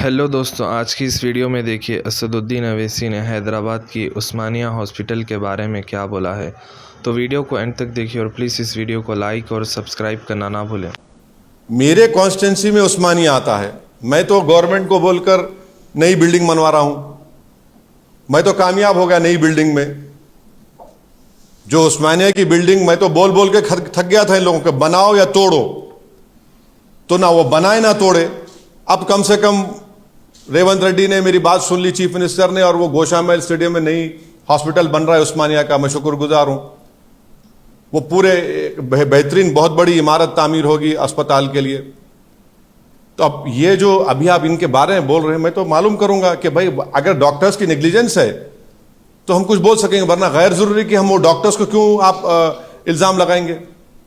Hello दोस्तों, आज की इस वीडियो में देखिए असदुद्दीन अवैसी ने हैदराबाद की उस्मानिया हॉस्पिटल के बारे में क्या बोला है। तो वीडियो को एंड तक देखिए और प्लीज़ इस वीडियो को लाइक और सब्सक्राइब करना ना भूलें। मेरे कॉन्स्टिट्यूंसी में उस्मानिया आता है। मैं तो गवर्नमेंट को बोलकर नई बिल्डिंग बनवा रहा हूं। मैं तो कामयाब हो गया नई बिल्डिंग में। जो उस्मानिया की बिल्डिंग मैं तो बोल बोल के थक गया था इन लोगों को, बनाओ या तोड़ो। तो ना वो बनाए ना तोड़े। अब कम से कम रेवंत रेड्डी ने मेरी बात सुन ली, चीफ मिनिस्टर ने, और वो गोशामहल स्टेडियम में नई हॉस्पिटल बन रहा है उस्मानिया का। मैं शुक्रगुजार हूं। वो पूरे बेहतरीन बहुत बड़ी इमारत तामीर होगी अस्पताल के लिए। तो अब ये जो अभी आप इनके बारे में बोल रहे हैं, मैं तो मालूम करूंगा कि भाई अगर डॉक्टर्स की नेग्लिजेंस है तो हम कुछ बोल सकेंगे, वरना गैर जरूरी कि हम वो डॉक्टर्स को क्यों आप इल्जाम लगाएंगे।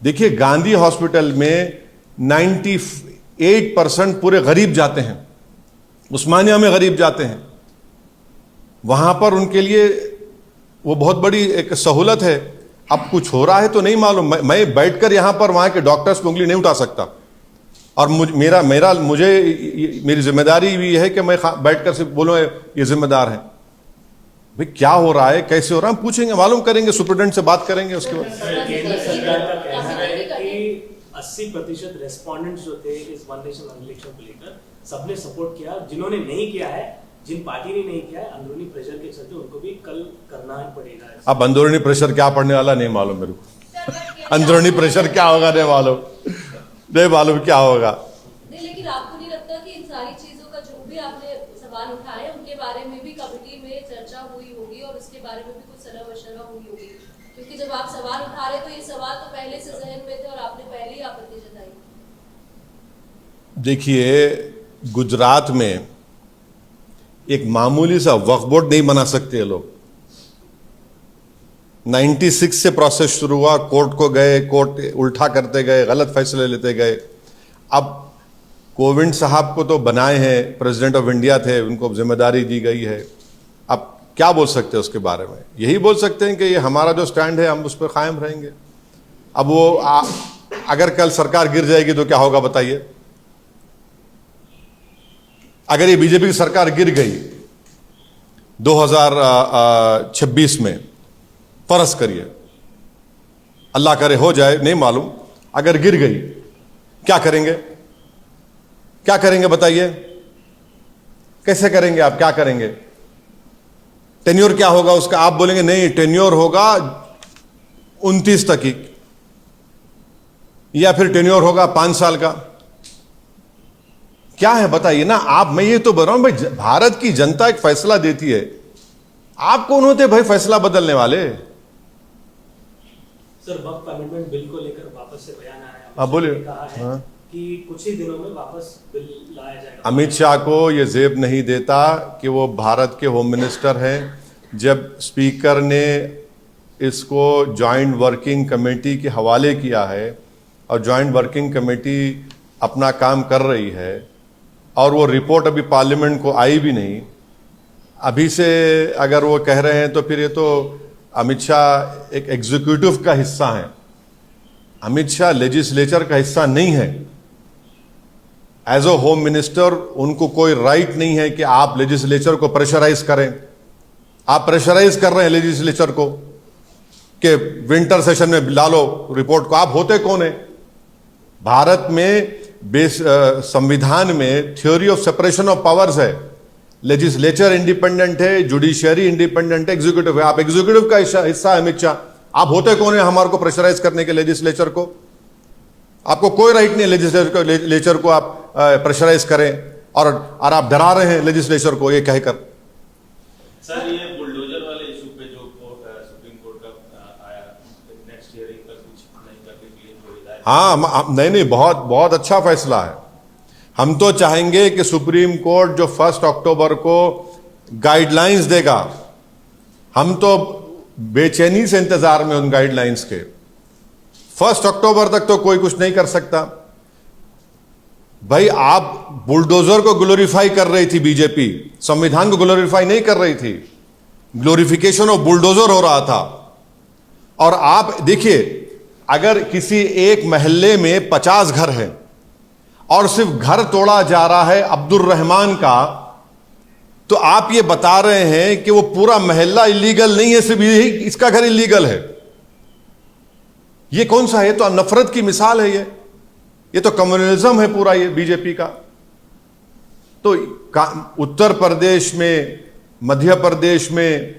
देखिए, गांधी हॉस्पिटल में 98% पूरे गरीब जाते हैं। उस्मानिया में गरीब जाते हैं। वहां पर उनके लिए वो बहुत बड़ी एक सहूलत है। अब कुछ हो रहा है तो नहीं मालूम। मैं बैठकर यहां पर वहां के डॉक्टर्स की उंगली नहीं उठा सकता। और मेरी जिम्मेदारी भी है कि मैं बैठकर सिर्फ बोलूं ये जिम्मेदार है। भाई क्या हो रहा है, कैसे हो रहा है, हम पूछेंगे, मालूम करेंगे, सुप्रिटेंडेंट से बात करेंगे उसके बाद। केंद्र सरकार का कहना है कि 80% रेस्पोंडेंट्स जो थे इस वन नेशन वन इलेक्शन को लेकर सबने सपोर्ट किया। जिन्होंने नहीं किया है, जिन पार्टी ने नहीं किया है, अंदरूनी प्रेशर के चलते उनको भी कल करना पड़ेगा। अब अंदरूनी प्रेशर क्या पड़ने वाला नहीं मालूम मेरे को। अंदरूनी प्रेशर क्या होगा नहीं मालूम क्या होगा। नहीं, लेकिन आपको नहीं लगता कि इन सारी चीजों का जो भी आपने सवाल उठाए उनके बारे में भी कमेटी में चर्चा हुई होगी और उसके बारे में भी कुछ सलाह मशवरा हुई होगी? क्योंकि जब आप सवाल उठा रहे तो ये सवाल तो पहले से जहन में थे और आपने पहले ही आपत्ति जताई। देखिए, गुजरात में एक मामूली सा वक्फ बोर्ड नहीं बना सकते ये लोग। 96 से प्रोसेस शुरू हुआ, कोर्ट को गए, कोर्ट उल्टा करते गए, गलत फैसले लेते गए। अब कोविंद साहब को तो बनाए हैं, प्रेसिडेंट ऑफ इंडिया थे, उनको जिम्मेदारी दी गई है। अब क्या बोल सकते हैं उसके बारे में? यही बोल सकते हैं कि ये हमारा जो स्टैंड है हम उस पर कायम रहेंगे। अब वो अगर कल सरकार गिर जाएगी तो क्या होगा बताइए? अगर ये बीजेपी की सरकार गिर गई 2026 में, फर्ज करिए, अल्लाह करे हो जाए, नहीं मालूम, अगर गिर गई क्या करेंगे? क्या करेंगे बताइए? कैसे करेंगे आप? क्या करेंगे? टेन्योर क्या होगा उसका? आप बोलेंगे नहीं, टेन्योर होगा 29 तक ही, या फिर टेन्योर होगा 5 साल का। क्या है बताइए ना आप। मैं ये तो बोल रहा हूं भाई, भारत की जनता एक फैसला देती है। आप कौन होते भाई फैसला बदलने वाले? सर, वक्त अमेंडमेंट बिल को लेकर वापस से बयान आया है। आप बोलिए। कहा है कि कुछ ही दिनों में वापस बिल लाया जाएगा। अमित शाह को यह जेब नहीं देता कि वो भारत के होम मिनिस्टर हैं। जब स्पीकर ने इसको जॉइंट वर्किंग कमेटी के हवाले किया है और जॉइंट वर्किंग कमेटी अपना काम कर रही है और वो रिपोर्ट अभी पार्लियामेंट को आई भी नहीं, अभी से अगर वो कह रहे हैं तो फिर ये तो अमित शाह एक एग्जीक्यूटिव का हिस्सा है। अमित शाह लेजिस्लेचर का हिस्सा नहीं है। एज अ होम मिनिस्टर उनको कोई राइट नहीं है कि आप लेजिस्लेचर को प्रेशराइज करें। आप प्रेशराइज कर रहे हैं लेजिस्लेचर को कि विंटर सेशन में ला लो रिपोर्ट को। आप होते कौन है? भारत में संविधान में theory of separation of powers है। लेजिस्लेचर इंडिपेंडेंट है, जुडिशियरी इंडिपेंडेंट है, एग्जीक्यूटिव है। आप एग्जीक्यूटिव का हिस्सा है अमित शाह। आप होते कौन है हमारे को प्रेशराइज करने के लेजिस्लेचर को? आपको कोई राइट नहीं है लेजिस्लेचर को आप प्रेशराइज करें, और आप डरा रहे हैं लेजिस्लेचर को ये कहकर। सर, ये बुलडोजर वाले इशू पे जो सुप्रीम कोर्ट का आया, नेक्स्ट हियरिंग तक कुछ नहीं करने के लिए जो हिदायत। हाँ, नहीं, बहुत बहुत अच्छा फैसला है। हम तो चाहेंगे कि सुप्रीम कोर्ट जो 1 अक्टूबर को गाइडलाइंस देगा, हम तो बेचैनी से इंतजार में उन गाइडलाइंस के। 1 अक्टूबर तक तो कोई कुछ नहीं कर सकता। भाई, आप बुलडोजर को ग्लोरीफाई कर रही थी बीजेपी, संविधान को ग्लोरीफाई नहीं कर रही थी। ग्लोरिफिकेशन ऑफ बुलडोजर हो रहा था। और आप देखिए, अगर किसी एक मोहल्ले में 50 घर हैं, और सिर्फ घर तोड़ा जा रहा है अब्दुल रहमान का, तो आप ये बता रहे हैं कि वो पूरा मोहल्ला इलीगल नहीं है, सिर्फ यही इसका घर इलीगल है। ये कौन सा है? तो नफरत की मिसाल है ये तो कम्युनलिज्म है पूरा ये बीजेपी का। तो उत्तर प्रदेश में, मध्य प्रदेश में,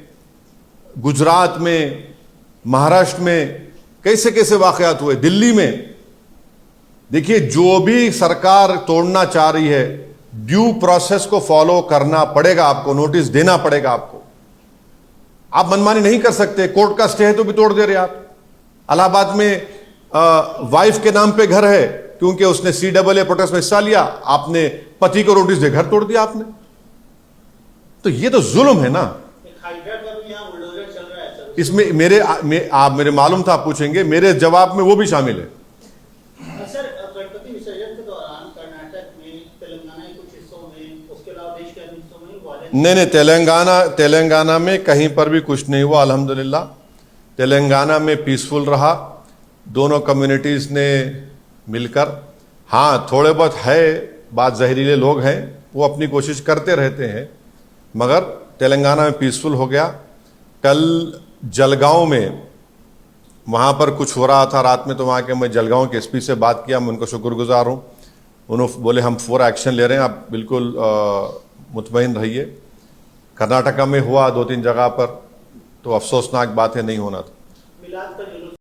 गुजरात में, महाराष्ट्र में कैसे कैसे वाकयात हुए, दिल्ली में देखिए, जो भी सरकार तोड़ना चाह रही है ड्यू प्रोसेस को फॉलो करना पड़ेगा, आपको नोटिस देना पड़ेगा आपको। आप मनमानी नहीं कर सकते, कोर्ट का स्टे है तो भी तोड़ दे रहे आप। इलाहाबाद में वाइफ के नाम पे घर है क्योंकि उसने CAA प्रोटेस्ट में हिस्सा लिया, आपने पति को नोटिस दे घर तोड़ दिया आपने। तो ये तो जुल्म है ना। इसमें आप मेरे मालूम था आप पूछेंगे, मेरे जवाब में वो भी शामिल है। सर, गणपति विसर्जन के दौरान कर्नाटक में, तेलंगाना के कुछ हिस्सों में, उसके अलावा देश के अन्य हिस्सों में नहीं, तेलंगाना में कहीं पर भी कुछ नहीं हुआ अल्हम्दुलिल्लाह। तेलंगाना में पीसफुल रहा, दोनों कम्युनिटीज़ ने मिलकर। हाँ, थोड़े बहुत है बात, जहरीले लोग हैं, वो अपनी कोशिश करते रहते हैं, मगर तेलंगाना में पीसफुल हो गया। कल जलगांव में वहाँ पर कुछ हो रहा था रात में, तो वहाँ के मैं जलगांव के SP से बात किया, मैं उनको शुक्रगुजार हूँ। उन्होंने बोले हम पूरा एक्शन ले रहे हैं, आप बिल्कुल मुतमईन रहिए। कर्नाटका में हुआ 2-3 जगह पर, तो अफसोसनाक बात है, नहीं होना था। मिलाद का